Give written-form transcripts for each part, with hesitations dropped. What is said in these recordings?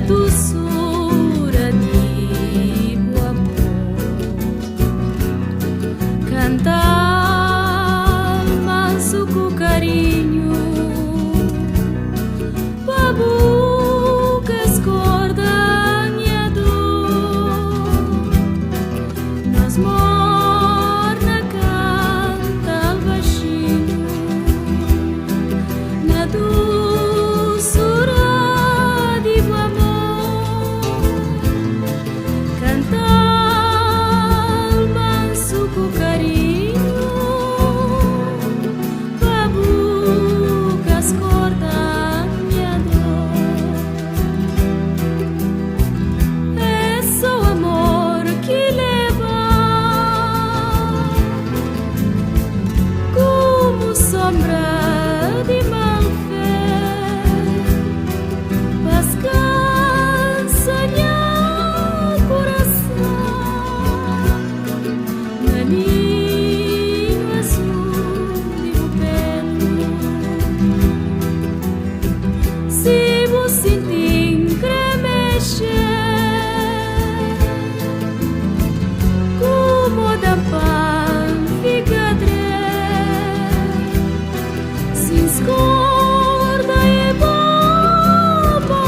doçura de o amor, cantar manso com carinho, babu que escorda minha dor, nós morna canta baixinho, na doçura de o amor. Sombra de mal fé, descansa meu coração, na ninho azul de o pelo. Se você sentir mexer, como da pan fica scorda e bobo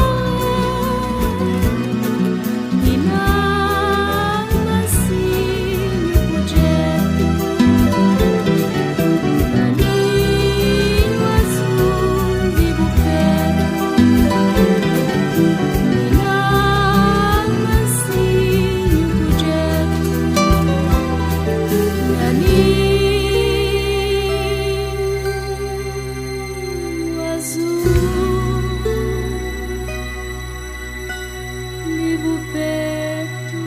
e não assim progetto na ninho azul de bupero e não assim progetto na ninho peto.